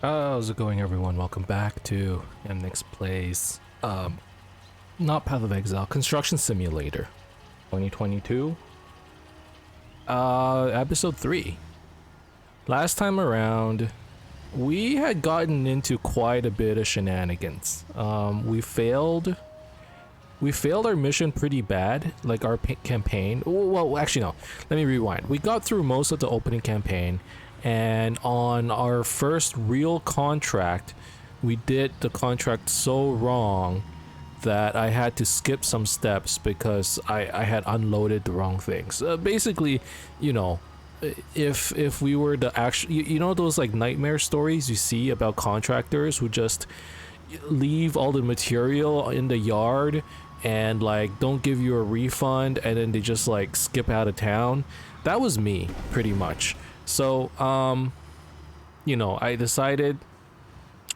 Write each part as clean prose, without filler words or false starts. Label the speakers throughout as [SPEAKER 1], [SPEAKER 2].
[SPEAKER 1] How's it going, everyone? Welcome back to Emnix Plays not Path of Exile, Construction Simulator 2022 episode 3. Last time around we had gotten into quite a bit of shenanigans. We failed our mission pretty bad, like our campaign. Well, actually no, let me rewind. We got through most of the opening campaign, and on our first real contract, we did the contract so wrong that I had to skip some steps because I had unloaded the wrong things. Basically, you know, if we were to actually, you know those like nightmare stories you see about contractors who just leave all the material in the yard and like don't give you a refund, and then they just like skip out of town? That was me, pretty much. So you know, I decided,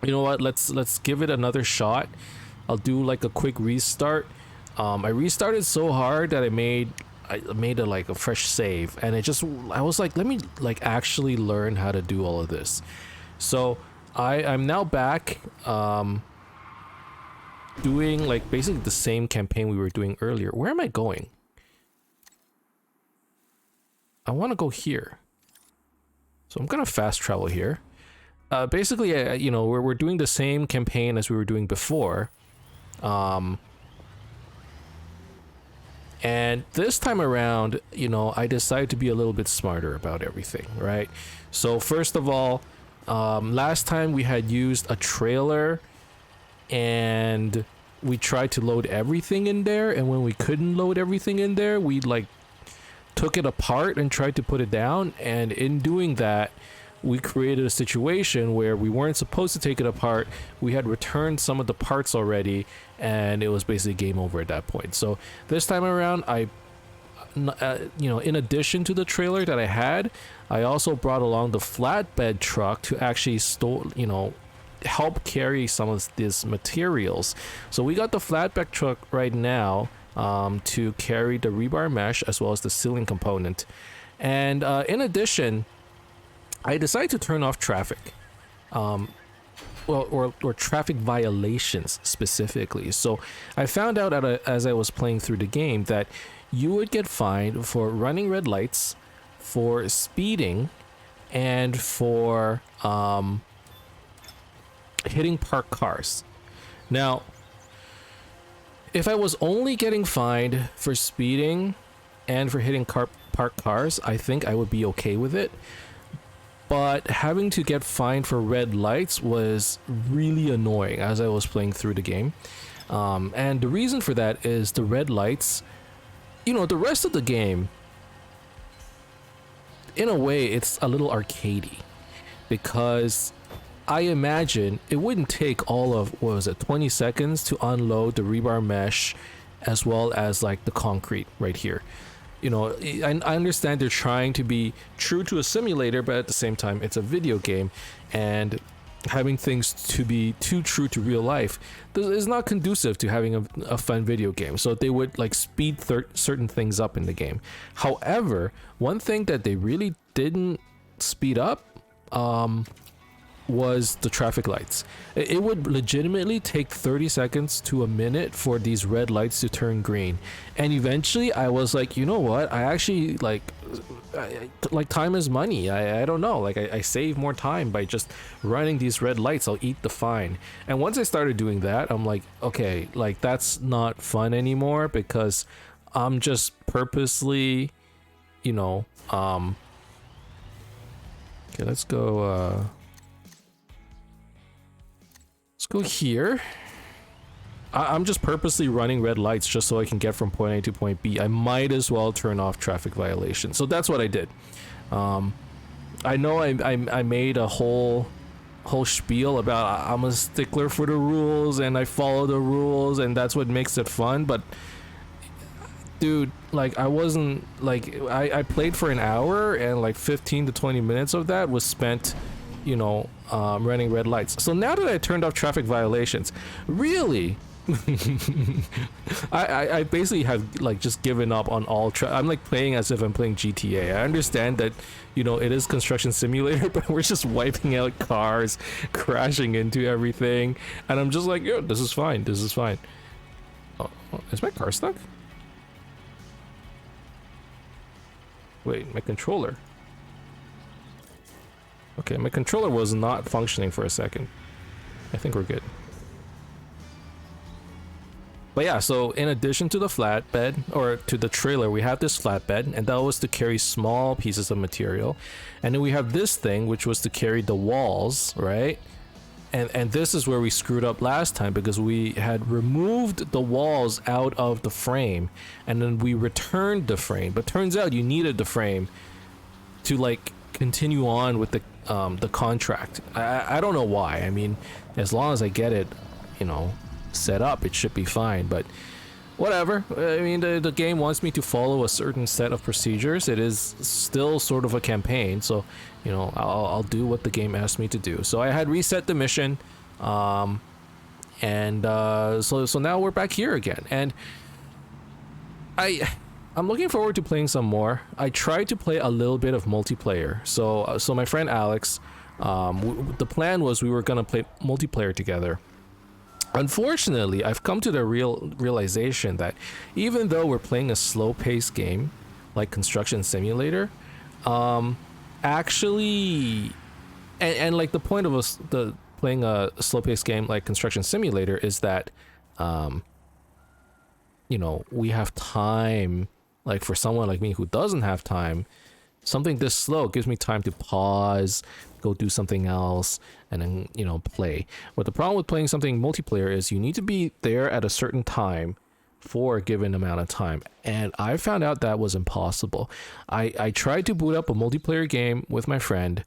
[SPEAKER 1] you know what, let's give it another shot. I'll do like a quick restart. I restarted so hard that I made a fresh save, and I was like, let me like actually learn how to do all of this. So I'm now back doing like basically the same campaign we were doing earlier. Where am I going? I want to go here. So I'm gonna fast travel here. Basically, you know, we're doing the same campaign as we were doing before. And this time around, you know, I decided to be a little bit smarter about everything, right? So first of all, last time we had used a trailer and we tried to load everything in there, and when we couldn't load everything in there, we like took it apart and tried to put it down, and in doing that we created a situation where we weren't supposed to take it apart. We had returned some of the parts already, and it was basically game over at that point. So this time around, I you know, in addition to the trailer that I had, I also brought along the flatbed truck to actually store, you know, help carry some of these materials. So we got the flatbed truck right now to carry the rebar mesh as well as the ceiling component. And in addition, I decided to turn off traffic, or traffic violations specifically. So I found out as I was playing through the game that you would get fined for running red lights, for speeding, and for hitting parked cars. Now, if I was only getting fined for speeding and for hitting parked cars, I think I would be okay with it. But having to get fined for red lights was really annoying as I was playing through the game. And the reason for that is the red lights, you know, the rest of the game, in a way, it's a little arcadey, because I imagine it wouldn't take all of, what was it, 20 seconds to unload the rebar mesh as well as like the concrete right here. You know, I understand they're trying to be true to a simulator, but at the same time, it's a video game, and having things to be too true to real life is not conducive to having a fun video game. So they would like speed certain things up in the game. However, one thing that they really didn't speed up was the traffic lights. It would legitimately take 30 seconds to a minute for these red lights to turn green, and eventually I was like, you know what, I actually like time is money. I don't know, like I save more time by just running these red lights. I'll eat the fine. And once I started doing that, I'm like, okay, like that's not fun anymore, because I'm just purposely, you know, okay, let's go go here. I'm just purposely running red lights just so I can get from point A to point B. I might as well turn off traffic violations. So that's what I did. I know I made a whole spiel about I'm a stickler for the rules and I follow the rules and that's what makes it fun, but dude, like I wasn't like I played for an hour, and like 15 to 20 minutes of that was spent, you know, running red lights. So now that I turned off traffic violations, really, I basically have like just given up on all I'm like playing as if I'm playing GTA. I understand that, you know, it is construction simulator, but we're just wiping out cars, crashing into everything, and I'm just like, yo, this is fine, this is fine. Oh, is my car stuck? Wait, my controller. Okay, my controller was not functioning for a second. I think we're good. But yeah, so in addition to the flatbed, or to the trailer, we have this flatbed, and that was to carry small pieces of material. And then we have this thing, which was to carry the walls, right? And this is where we screwed up last time, because we had removed the walls out of the frame, and then we returned the frame. But turns out you needed the frame to like continue on with the contract. I don't know why. I mean, as long as I get it, you know, set up, it should be fine, but whatever. I mean, the game wants me to follow a certain set of procedures. It is still sort of a campaign, so you know, I'll do what the game asked me to do. So I had reset the mission, and so now we're back here again, and I'm looking forward to playing some more. I tried to play a little bit of multiplayer. So my friend Alex, the plan was we were gonna play multiplayer together. Unfortunately, I've come to the realization that even though we're playing a slow-paced game like Construction Simulator, actually, and like the point of playing a slow-paced game like Construction Simulator is that, you know, we have time. Like for someone like me who doesn't have time, something this slow gives me time to pause, go do something else, and then, you know, play. But the problem with playing something multiplayer is you need to be there at a certain time for a given amount of time, and I found out that was impossible. I tried to boot up a multiplayer game with my friend,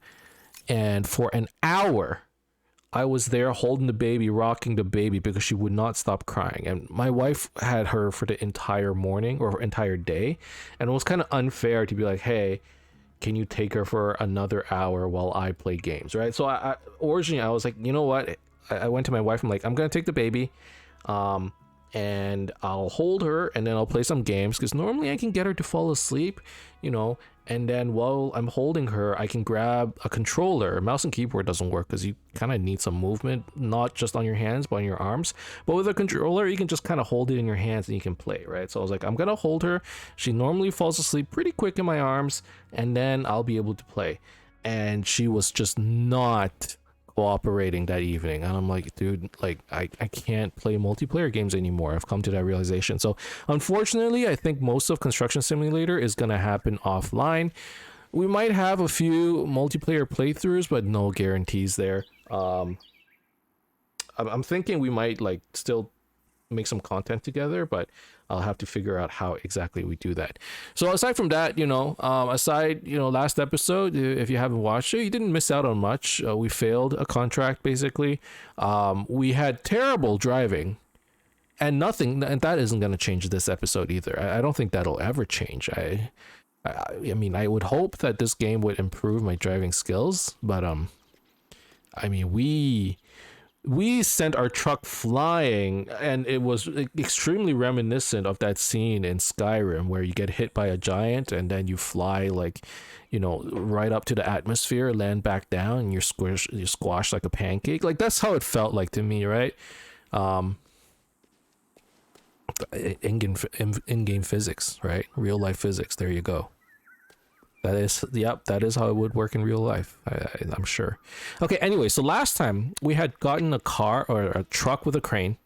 [SPEAKER 1] and for an hour I was there holding the baby, rocking the baby, because she would not stop crying. And my wife had her for the entire morning or entire day, and it was kind of unfair to be like, hey, can you take her for another hour while I play games, right? So I originally I was like, you know what? I went to my wife. I'm like, I'm gonna take the baby, and I'll hold her, and then I'll play some games, because normally I can get her to fall asleep, you know. And then while I'm holding her, I can grab a controller. Mouse and keyboard doesn't work because you kind of need some movement, not just on your hands, but on your arms. But with a controller, you can just kind of hold it in your hands and you can play, right? So I was like, I'm going to hold her. She normally falls asleep pretty quick in my arms, and then I'll be able to play. And she was just not cooperating that evening, and I'm like, dude, like I can't play multiplayer games anymore. I've come to that realization. So unfortunately, I think most of Construction Simulator is gonna happen offline. We might have a few multiplayer playthroughs, but no guarantees there. I'm thinking we might like still make some content together, but I'll have to figure out how exactly we do that. So aside from that, you know, last episode, if you haven't watched it, you didn't miss out on much. We failed a contract, basically. We had terrible driving, and that isn't going to change this episode either. I don't think that'll ever change. I mean, I would hope that this game would improve my driving skills, but I mean, we sent our truck flying, and it was extremely reminiscent of that scene in Skyrim where you get hit by a giant and then you fly, like, you know, right up to the atmosphere, land back down, and you're squashed like a pancake. Like, that's how it felt like to me, right? In-game physics, right? Real life physics. There you go. That is how it would work in real life. I'm sure. Okay, anyway, so last time we had gotten a car or a truck with a crane.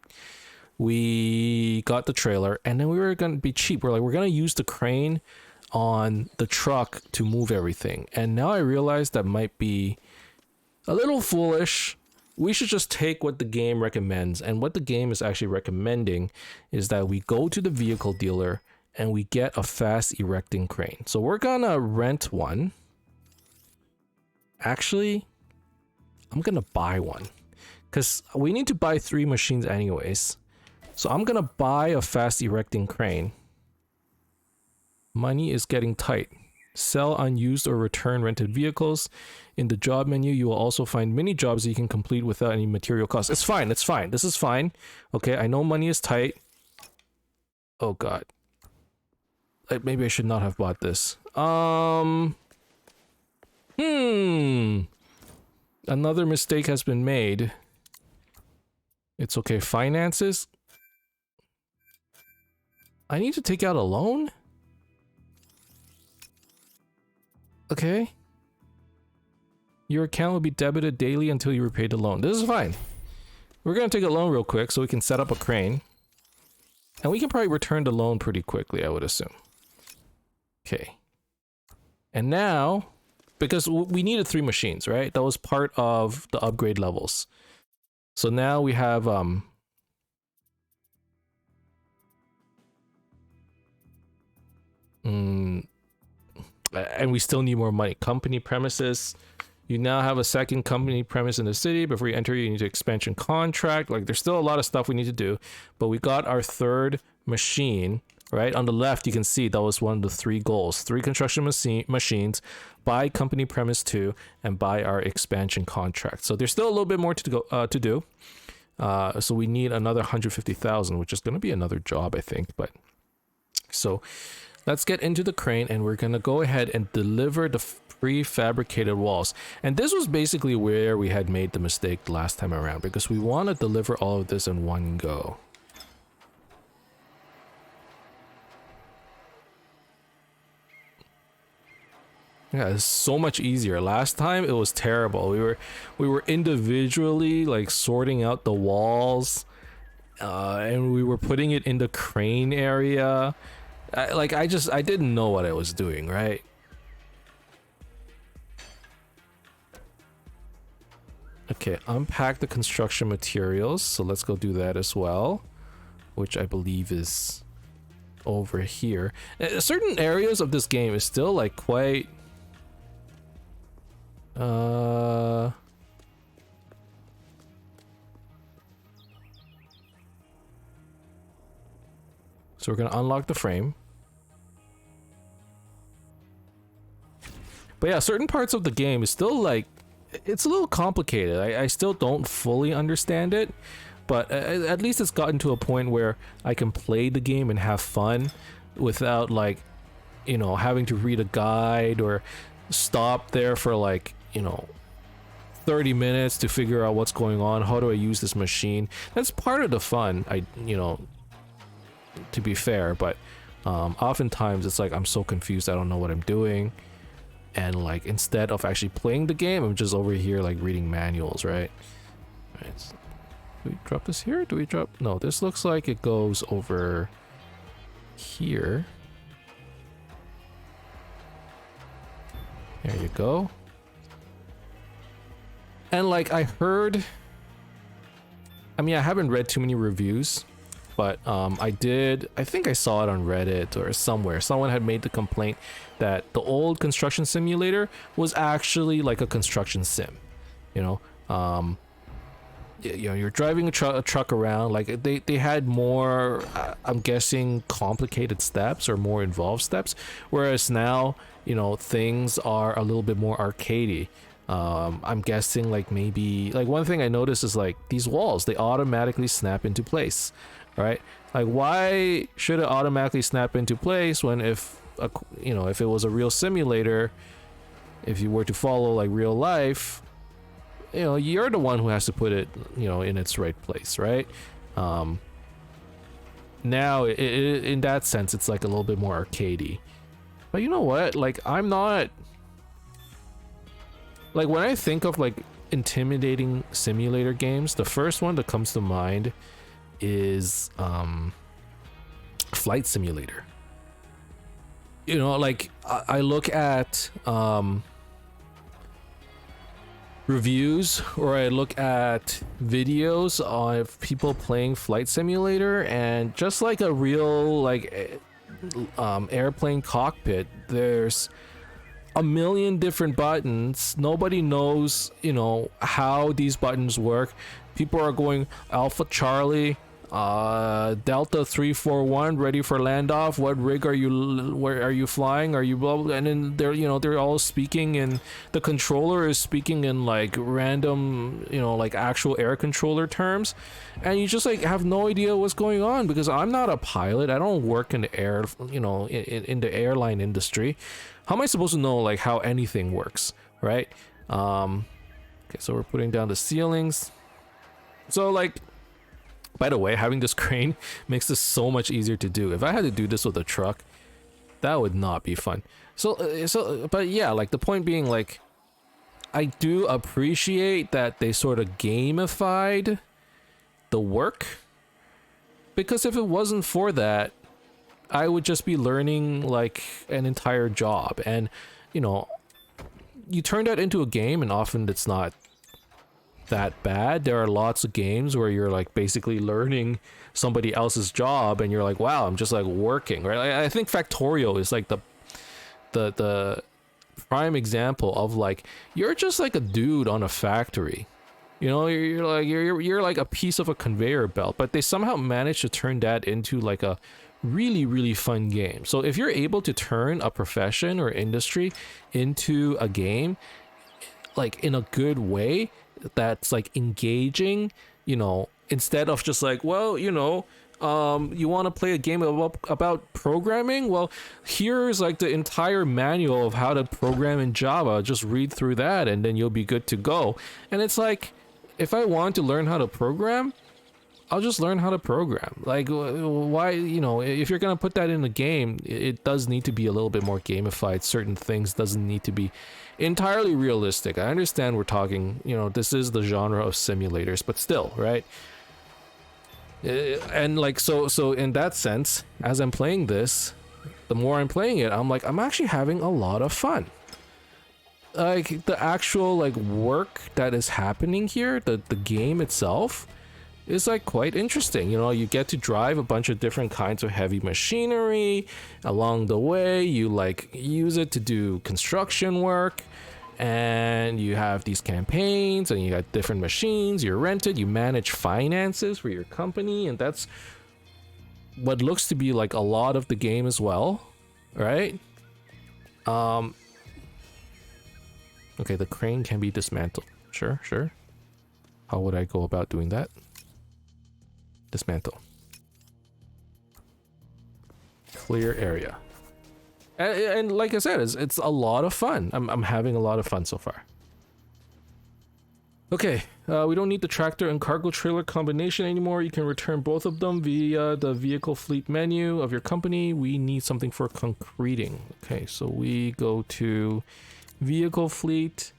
[SPEAKER 1] We got the trailer, and then we were going to be cheap. We're going to use the crane on the truck to move everything. And now I realize that might be a little foolish. We should just take what the game recommends. And what the game is actually recommending is that we go to the vehicle dealer and we get a fast erecting crane. So we're gonna rent one. Actually, I'm gonna buy one, because we need to buy 3 machines anyways. So I'm gonna buy a fast erecting crane. Money is getting tight. Sell unused or return rented vehicles. In the job menu, you will also find mini jobs that you can complete without any material costs. It's fine. It's fine. This is fine. Okay, I know money is tight. Oh god. Maybe I should not have bought this. Another mistake has been made. It's okay. Finances. I need to take out a loan? Okay. Your account will be debited daily until you repay the loan. This is fine. We're gonna take a loan real quick so we can set up a crane. And we can probably return the loan pretty quickly, I would assume. Okay. And now, because we needed 3 machines, right? That was part of the upgrade levels. So now we have and we still need more money. Company premises. You now have a second company premise in the city. Before you enter, you need to expansion contract. Like, there's still a lot of stuff we need to do. But we got our 3rd machine, right? On the left, you can see that was one of the 3 goals. 3 construction machines, buy company premise 2, and buy our expansion contract. So there's still a little bit more to do. So we need another 150,000, which is going to be another job, I think. But so let's get into the crane, and we're going to go ahead and deliver the prefabricated walls. And this was basically where we had made the mistake last time around, because we want to deliver all of this in one go. Yeah, it's so much easier. Last time it was terrible. We were individually like sorting out the walls, and we were putting it in the crane area. I didn't know what I was doing, right? Okay, unpack the construction materials. So let's go do that as well, which I believe is over here. Certain areas of this game is still like quite so we're gonna unlock the frame. But yeah, certain parts of the game is still like, it's a little complicated. I still don't fully understand it, but at least it's gotten to a point where I can play the game and have fun without like, you know, having to read a guide or stop there for like, you know, 30 minutes to figure out what's going on. How do I use this machine? That's part of the fun, you know, to be fair, but oftentimes it's like I'm so confused, I don't know what I'm doing. And like, instead of actually playing the game, I'm just over here like reading manuals, right? Alright, so do we drop this here? Do we drop? No, this looks like it goes over here. There you go. And like, I heard, I mean, I haven't read too many reviews, but I think I saw it on Reddit or somewhere. Someone had made the complaint that the old construction simulator was actually like a construction sim. You know, you're driving a truck around. Like they had more, I'm guessing, complicated steps or more involved steps. Whereas now, you know, things are a little bit more arcadey. I'm guessing like maybe like one thing I noticed is like these walls, they automatically snap into place. Right? Like, why should it automatically snap into place when if it was a real simulator, if you were to follow like real life, you know, you're the one who has to put it, you know, in its right place, right? Now in that sense, it's like a little bit more arcadey. But you know what? Like, I'm not, like, when I think of like intimidating simulator games, the first one that comes to mind is Flight Simulator. You know, like I look at reviews or I look at videos of people playing Flight Simulator, and just like a real like airplane cockpit, there's a million different buttons. Nobody knows, you know, how these buttons work. People are going Alpha Charlie, Delta 341 ready for landoff. What rig are you, where are you flying, are you blah, blah, and then they're, you know, they're all speaking, and the controller is speaking in like random, you know, like actual air controller terms, and you just like have no idea what's going on, because I'm not a pilot. I don't work in the air, you know, in the airline industry. How am I supposed to know like how anything works, right? Okay, so we're putting down the ceilings. So like, by the way, having this crane makes this so much easier to do. If I had to do this with a truck, that would not be fun. But yeah, like the point being, like, I do appreciate that they sort of gamified the work, because if it wasn't for that, I would just be learning like an entire job. And, you know, you turn that into a game, and often it's not that bad. There are lots of games where you're like basically learning somebody else's job, and you're like, wow, I'm just like working, right? I think Factorio is like the prime example of like, you're just like a dude on a factory, you know, you're like a piece of a conveyor belt, but they somehow managed to turn that into like a really fun game. So if you're able to turn a profession or industry into a game, like in a good way, that's like engaging, you know, instead of just like, well, you know, you want to play a game about programming, well, here's like the entire manual of how to program in Java, just read through that and then you'll be good to go. And it's like, if I want to learn how to program, I'll just learn how to program. Like, why, you know, if you're gonna put that in a game, it does need to be a little bit more gamified. Certain things doesn't need to be entirely realistic. I understand we're talking, you know, this is the genre of simulators, but still, right? And like, so in that sense, as I'm playing this, the more I'm playing it, I'm like, I'm actually having a lot of fun. Like, the actual like work that is happening here, the game itself, is like quite interesting. You know, you get to drive a bunch of different kinds of heavy machinery along the way. You like use it to do construction work, and you have these campaigns, and you got different machines, you're rented, you manage finances for your company, and that's what looks to be like a lot of the game as well, right? Okay, the crane can be dismantled. Sure. How would I go about doing that? Dismantle. Clear area. And like I said, it's a lot of fun. I'm having a lot of fun so far. Okay, we don't need the tractor and cargo trailer combination anymore. You can return both of them via the vehicle fleet menu of your company. We need something for concreting. Okay, so we go to vehicle fleet.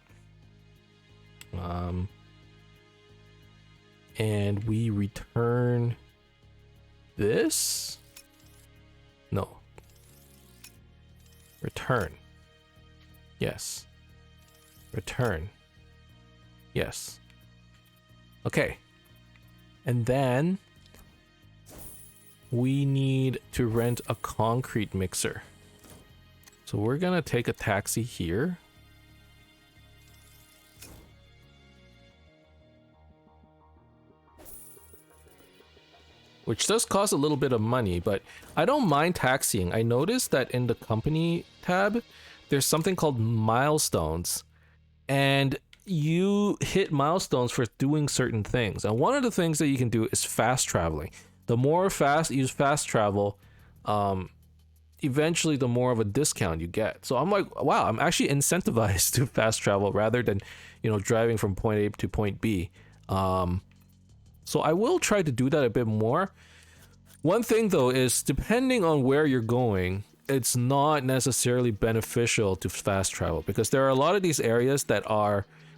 [SPEAKER 1] And we return this? No. Return. Yes. Return. Yes. Okay. And then we need to rent a concrete mixer. So we're gonna take a taxi here. Which does cost a little bit of money, but I don't mind taxiing. I noticed that in the company tab, there's something called milestones, and you hit milestones for doing certain things. And one of the things that you can do is fast traveling. The more fast you use fast travel, eventually the more of a discount you get. So I'm like, wow, I'm actually incentivized to fast travel rather than, you know, driving from point A to point B. So I will try to do that a bit more. One thing though is, depending on where you're going, it's not necessarily beneficial to fast travel, because there are a lot of these areas that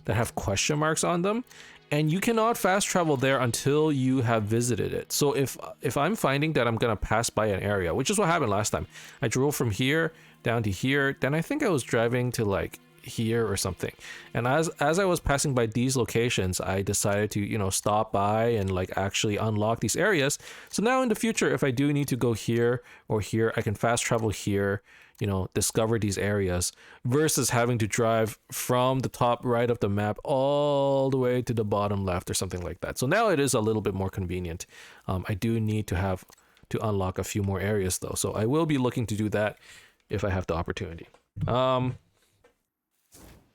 [SPEAKER 1] have question marks on them, and you cannot fast travel there until you have visited it. So if I'm finding that I'm gonna pass by an area, which is what happened last time, I drove from here down to here, then I think I was driving to like here or something. And as I was passing by these locations, I decided to, you know, stop by and like actually unlock these areas. So now in the future, if I do need to go here or here, I can fast travel here, you know, discover these areas versus having to drive from the top right of the map all the way to the bottom left or something like that. So now it is a little bit more convenient. I do need to have to unlock a few more areas though. So I will be looking to do that if I have the opportunity.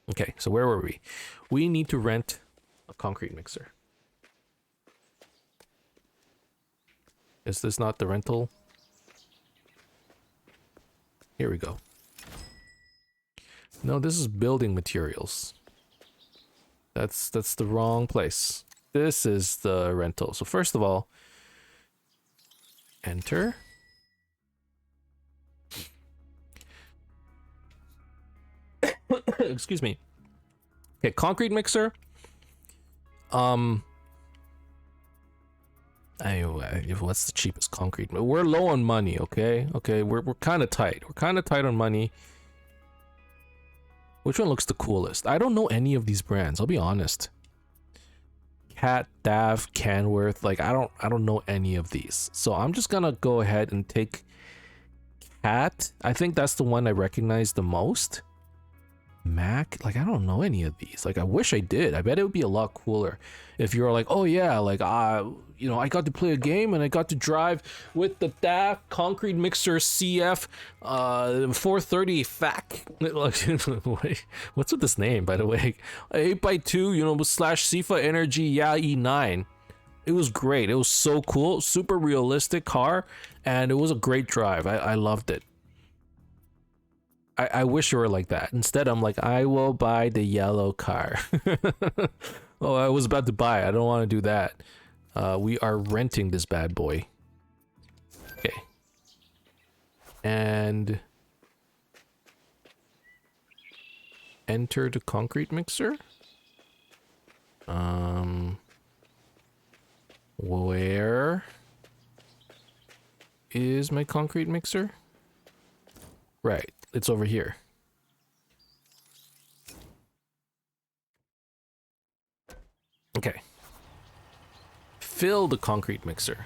[SPEAKER 1] Okay, so where were we? We need to rent a concrete mixer. Is this not the rental? Here we go. No, this is building materials. That's the wrong place. This is the rental. So first of all, enter. Excuse me. Okay, concrete mixer. Anyway, what's the cheapest concrete? We're low on money, okay? Okay, we're kind of tight. We're kind of tight on money. Which one looks the coolest? I don't know any of these brands, I'll be honest. Cat, Dav, Canworth, like I don't know any of these. So I'm just gonna go ahead and take Cat. I think that's the one I recognize the most. Mac, like I don't know any of these. Like I wish I did. I bet it would be a lot cooler if you're like, oh yeah, like you know, I got to play a game and I got to drive with the DAF concrete mixer CF 430 FAC. What's with this name, by the way? 8x2, you know, slash Sifa Energy, yeah, E9. It was great. It was so cool, super realistic car, and it was a great drive. I loved it. I wish you were like that. Instead, I'm like, I will buy the yellow car. Oh, I was about to buy it. I don't want to do that. We are renting this bad boy. Okay. And enter the concrete mixer. Where is my concrete mixer? Right. It's over here. Okay. Fill the concrete mixer.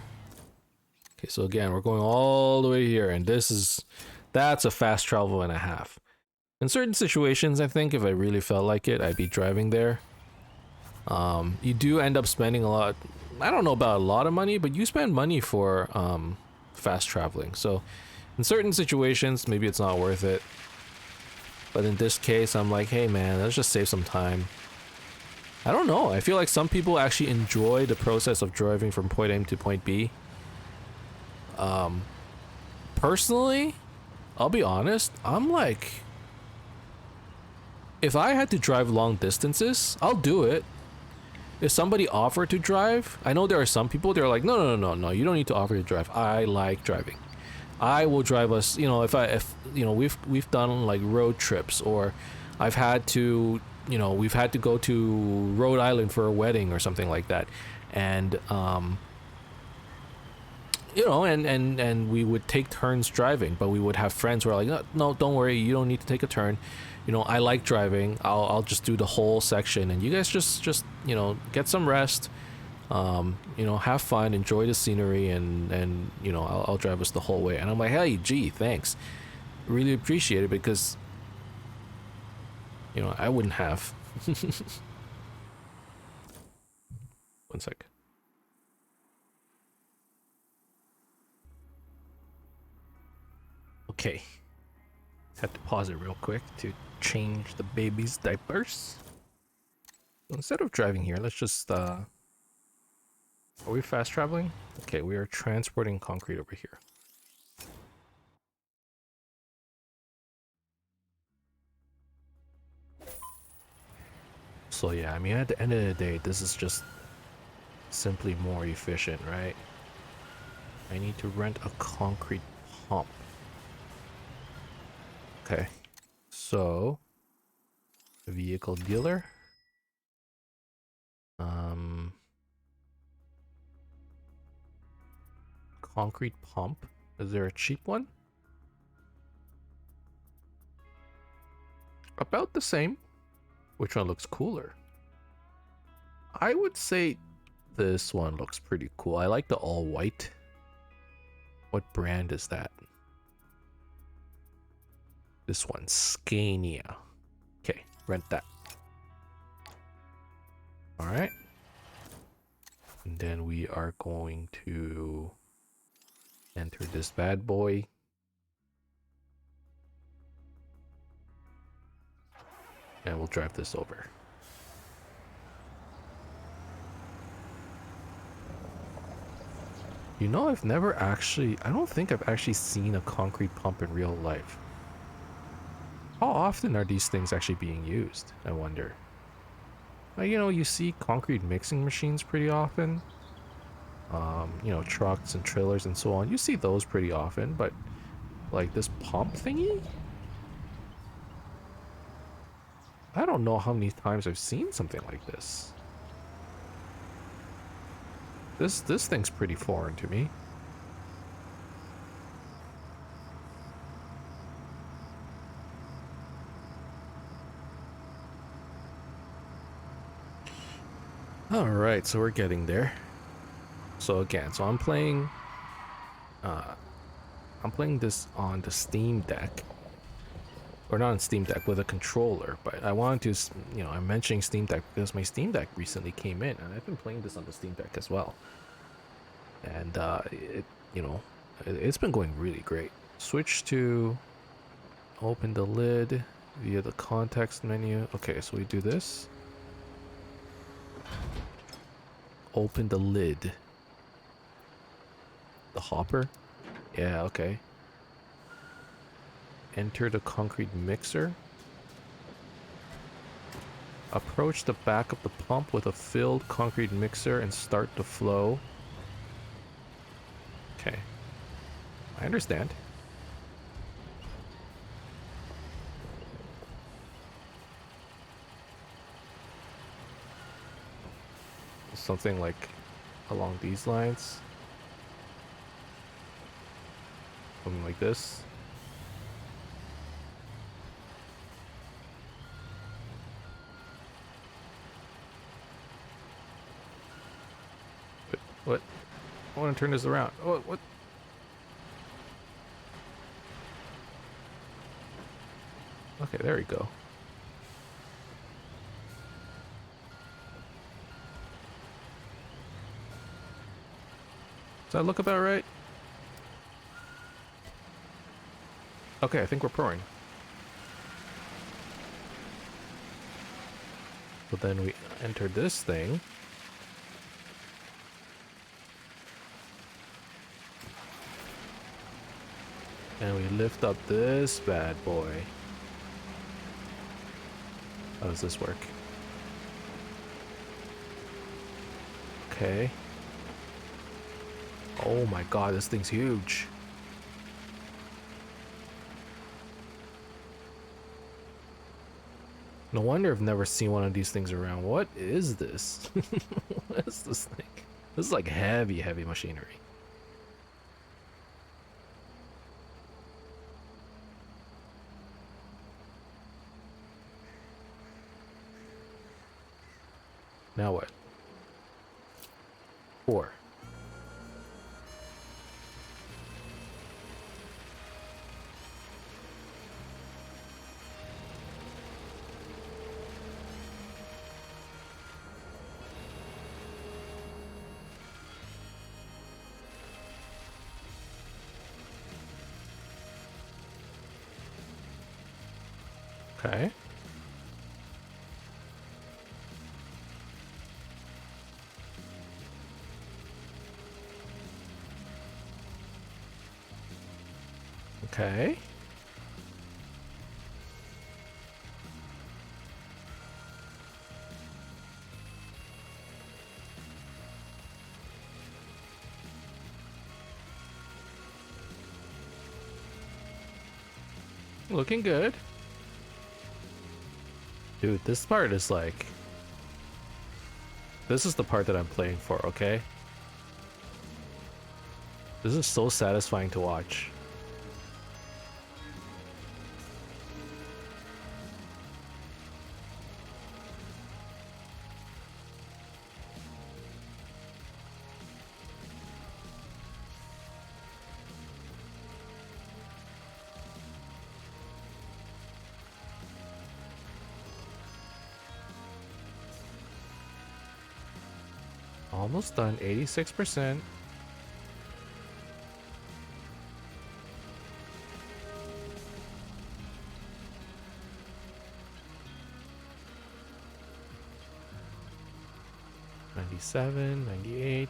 [SPEAKER 1] Okay, so again, we're going all the way here, and that's a fast travel and a half. In certain situations, I think if I really felt like it, I'd be driving there. You do end up spending a lot. I don't know about a lot of money, but you spend money for fast traveling. So in certain situations, maybe it's not worth it. But in this case, I'm like, hey man, let's just save some time. I don't know. I feel like some people actually enjoy the process of driving from point A to point B. Personally, I'll be honest, I'm like, if I had to drive long distances, I'll do it. If somebody offered to drive, I know there are some people, they're like, no, you don't need to offer to drive. I like driving. I will drive us, you know, if you know, we've done like road trips, or I've had to, you know, we've had to go to Rhode Island for a wedding or something like that. And you know, and we would take turns driving, but we would have friends who are like, no, don't worry, you don't need to take a turn. You know, I like driving. I'll just do the whole section, and you guys just you know, get some rest. You know, have fun, enjoy the scenery, and you know, I'll drive us the whole way. And I'm like, hey, gee, thanks, really appreciate it, because you know, I wouldn't have. One sec. Okay, had to pause it real quick to change the baby's diapers. Instead of driving here, let's just are we fast traveling? Okay, we are transporting concrete over here. So yeah, I mean, at the end of the day, this is just simply more efficient, right? I need to rent a concrete pump. Okay, so vehicle dealer. Concrete pump. Is there a cheap one? about the same. Which one looks cooler? I would say this one looks pretty cool. I like the all white. What brand is that? This one, Scania. Okay, rent that. Alright. And then we are going to enter this bad boy. And we'll drive this over. You know, I don't think I've actually seen a concrete pump in real life. How often are these things actually being used, I wonder? You know, you see concrete mixing machines pretty often. You know, trucks and trailers and so on. You see those pretty often, but like this pump thingy? I don't know how many times I've seen something like this. This thing's pretty foreign to me. Alright, so we're getting there. So again, I'm playing this on the Steam Deck. Or not on Steam Deck, with a controller, but I wanted to, you know, I'm mentioning Steam Deck because my Steam Deck recently came in, and I've been playing this on the Steam Deck as well. And, you know, it's been going really great. Switch to open the lid via the context menu. Okay, so we do this. Open the lid. The hopper? Yeah, okay. Enter the concrete mixer. Approach the back of the pump with a filled concrete mixer and start the flow. Okay. I understand. Something like along these lines. Something like this. What? I want to turn this around. Oh, what? Okay, there we go. Does that look about right? Okay, I think we're pouring. So then we enter this thing. And we lift up this bad boy. How does this work? Okay. Oh my god, this thing's huge. No wonder I've never seen one of these things around. What is this? What is this thing? This is like heavy, heavy machinery. Now what? 4. Okay. Okay. Looking good. Dude, this part is like... This is the part that I'm playing for, okay? This is so satisfying to watch. Almost done, 86%. $97, $98.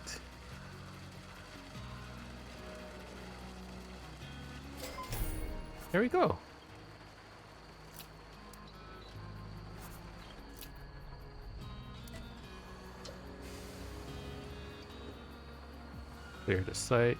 [SPEAKER 1] There we go. Clear the site.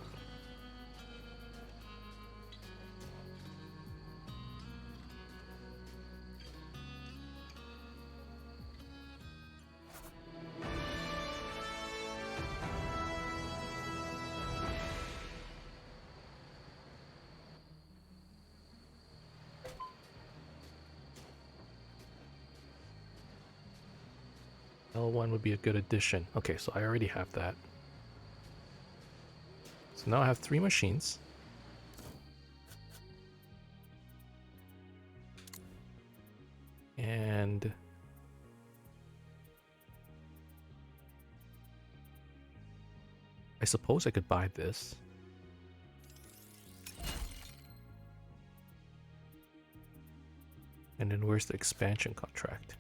[SPEAKER 1] L1 would be a good addition. Okay, so I already have that. So now I have 3 machines. And I suppose I could buy this. And then where's the expansion contract?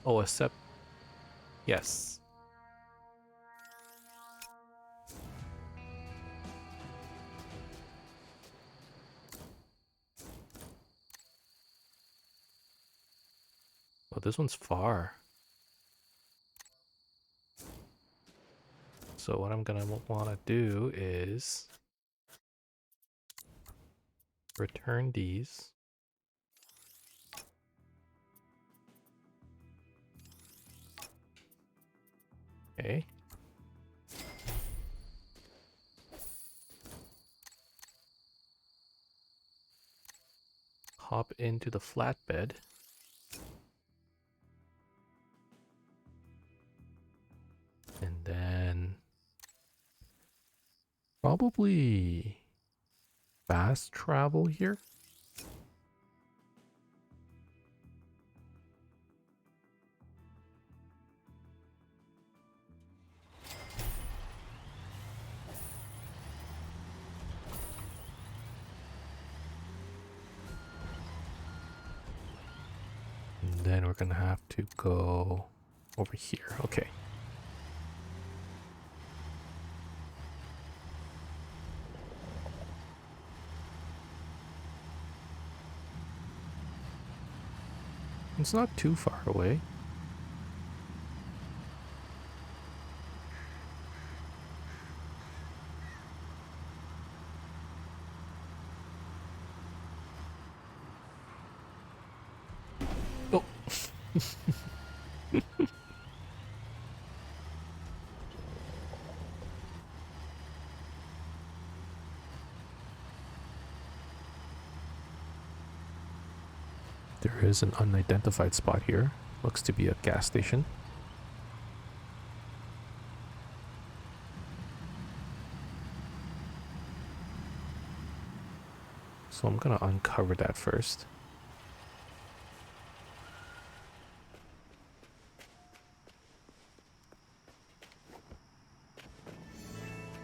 [SPEAKER 1] Oh, except yes. Oh, this one's far. So what I'm gonna want to do is return these. Okay. Hop into the flatbed. And then probably fast travel here. And then we're gonna have to go over here. Okay. It's not too far away. Oh. There is an unidentified spot here. Looks to be a gas station. So I'm gonna uncover that first.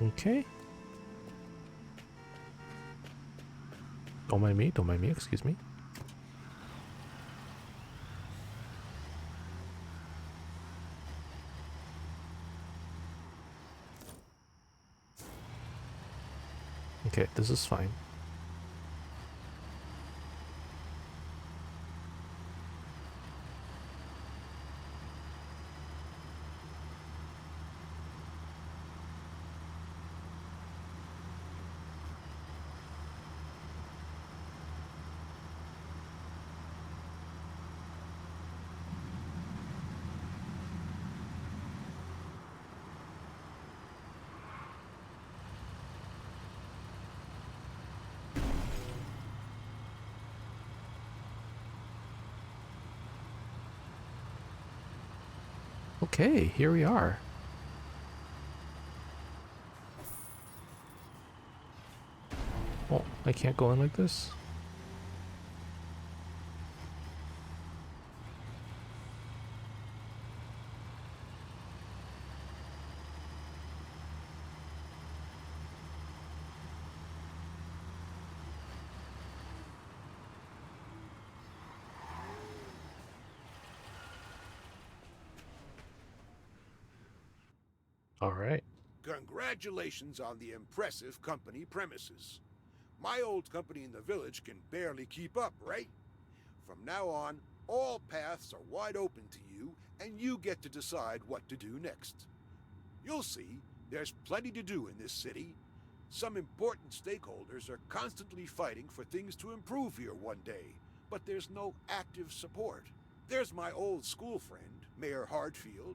[SPEAKER 1] Okay. Don't mind me, excuse me. Okay, this is fine. Okay, here we are. I can't go in like this? All right.
[SPEAKER 2] Congratulations on the impressive company premises. My old company in the village can barely keep up, right? From now on, all paths are wide open to you, and you get to decide what to do next. You'll see, there's plenty to do in this city. Some important stakeholders are constantly fighting for things to improve here one day, but there's no active support. There's my old school friend, Mayor Hartfield,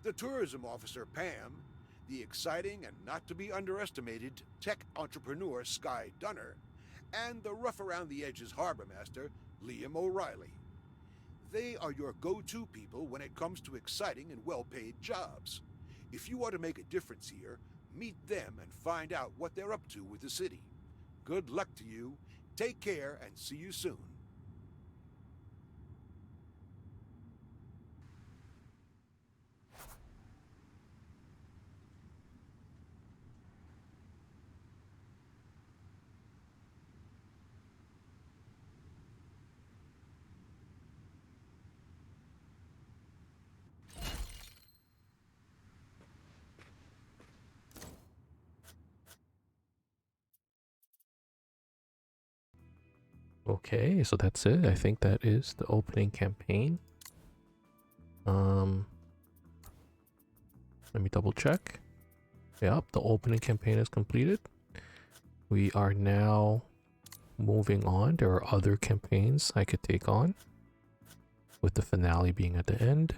[SPEAKER 2] the tourism officer, Pam, the exciting and not to be underestimated tech entrepreneur, Sky Dunner, and the rough-around-the-edges harbor master, Liam O'Reilly. They are your go-to people when it comes to exciting and well-paid jobs. If you want to make a difference here, meet them and find out what they're up to with the city. Good luck to you, take care, and see you soon.
[SPEAKER 1] Okay, so that's it. I think that is the opening campaign. Let me double check. Yep, the opening campaign is completed. We are now moving on. There are other campaigns I could take on, with the finale being at the end.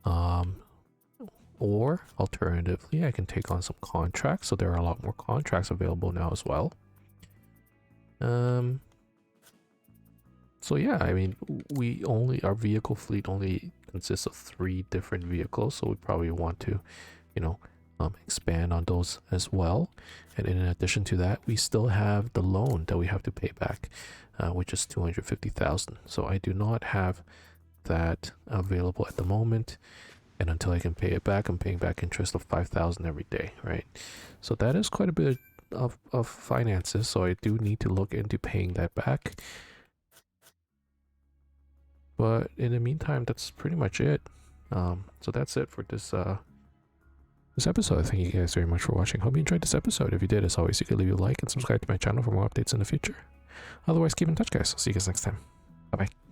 [SPEAKER 1] Or alternatively, I can take on some contracts. So there are a lot more contracts available now as well. So yeah, I mean, our vehicle fleet only consists of 3 different vehicles, so we probably want to, you know, expand on those as well. And in addition to that, we still have the loan that we have to pay back, which is 250,000. So I do not have that available at the moment, and until I can pay it back, I'm paying back interest of 5,000 every day, right? So that is quite a bit of finances, so I do need to look into paying that back. But in the meantime, that's pretty much it. So that's it for this episode. Thank you guys very much for watching. Hope you enjoyed this episode. If you did, as always, you can leave a like and subscribe to my channel for more updates in the future. Otherwise, keep in touch, guys. I'll see you guys next time. Bye bye.